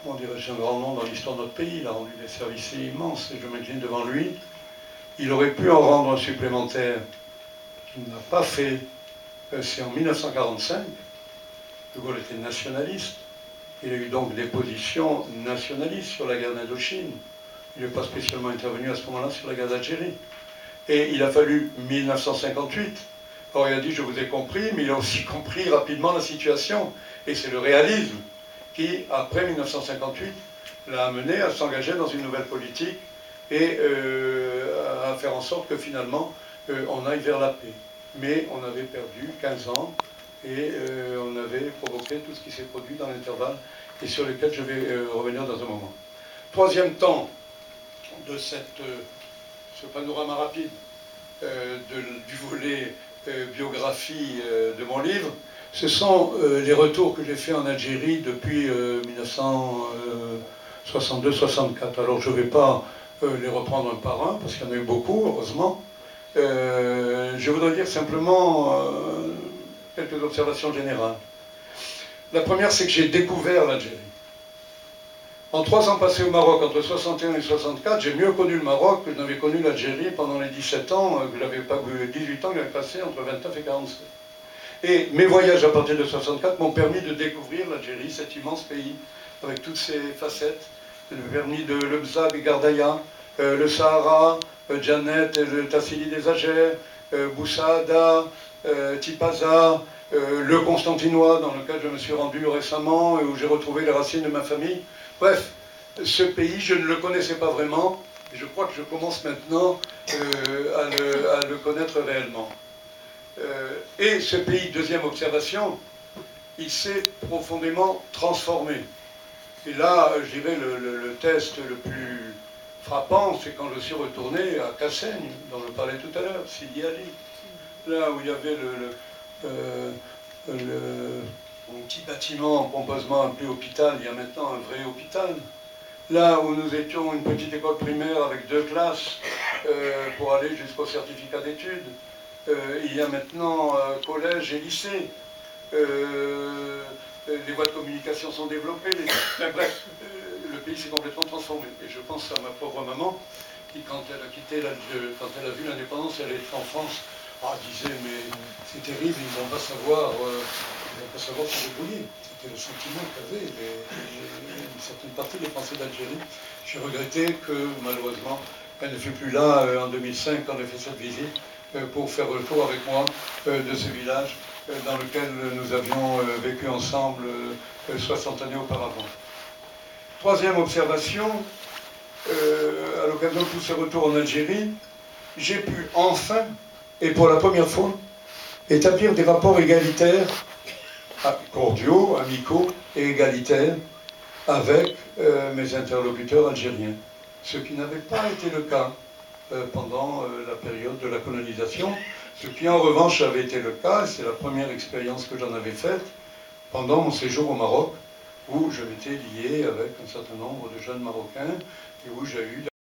on dirait un grand nom dans l'histoire de notre pays. Il a rendu des services immenses et je m'incline devant lui. Il aurait pu en rendre un supplémentaire qu'il n'a pas fait. C'est en 1945. De Gaulle était nationaliste. Il a eu donc des positions nationalistes sur la guerre d'Indochine. Il n'est pas spécialement intervenu à ce moment-là sur la guerre d'Algérie. Et il a fallu 1958. Or, il a dit, je vous ai compris, mais il a aussi compris rapidement la situation. Et c'est le réalisme qui, après 1958, l'a amené à s'engager dans une nouvelle politique et à faire en sorte que finalement, on aille vers la paix. Mais on avait perdu 15 ans et on avait provoqué tout ce qui s'est produit dans l'intervalle et sur lequel je vais revenir dans un moment. Troisième temps de ce panorama rapide du volet biographie de mon livre, ce sont les retours que j'ai faits en Algérie depuis 1962-64. Alors je ne vais pas les reprendre un par un, parce qu'il y en a eu beaucoup, heureusement. Je voudrais dire simplement quelques observations générales. La première, c'est que j'ai découvert l'Algérie. En 3 ans passés au Maroc, entre 61 et 64, j'ai mieux connu le Maroc que je n'avais connu l'Algérie pendant les 17 ans, que j'avais pas 18 ans que j'avais passé entre 29 et 47. Et mes voyages à partir de 64 m'ont permis de découvrir l'Algérie, cet immense pays, avec toutes ses facettes. Ça m'a permis de Lebzag et Gardaïa, le Sahara, Djanet, le Tassili des Agers, Boussaada, Tipaza, le Constantinois, dans lequel je me suis rendu récemment et où j'ai retrouvé les racines de ma famille. Bref, ce pays, je ne le connaissais pas vraiment, et je crois que je commence maintenant à le connaître réellement. Et ce pays, deuxième observation, il s'est profondément transformé. Et là, je dirais, le test le plus frappant, c'est quand je suis retourné à Cassaigne, dont je parlais tout à l'heure, Sidi Ali, là où il y avait un petit bâtiment pompeusement appelé hôpital, il y a maintenant un vrai hôpital. Là où nous étions une petite école primaire avec 2 classes pour aller jusqu'au certificat d'études, il y a maintenant collège et lycée. Les voies de communication sont développées. Bref, le pays s'est complètement transformé. Et je pense à ma pauvre maman, qui, quand elle a vu l'indépendance, elle était en France, disait, mais c'est terrible, ils ne vont pas savoir se débrouiller. C'était le sentiment qu'avaient une certaine partie des Français d'Algérie. J'ai regretté que, malheureusement, elle ne fut plus là en 2005, quand elle a fait cette visite, pour faire le tour avec moi de ce village dans lequel nous avions vécu ensemble 60 années auparavant. Troisième observation, à l'occasion de tous ces retours en Algérie, j'ai pu enfin, et pour la première fois, établir des rapports égalitaires, cordiaux, amicaux et égalitaires, avec mes interlocuteurs algériens. Ce qui n'avait pas été le cas pendant la période de la colonisation, ce qui en revanche avait été le cas, et c'est la première expérience que j'en avais faite, pendant mon séjour au Maroc, où je m'étais lié avec un certain nombre de jeunes Marocains, et où j'ai eu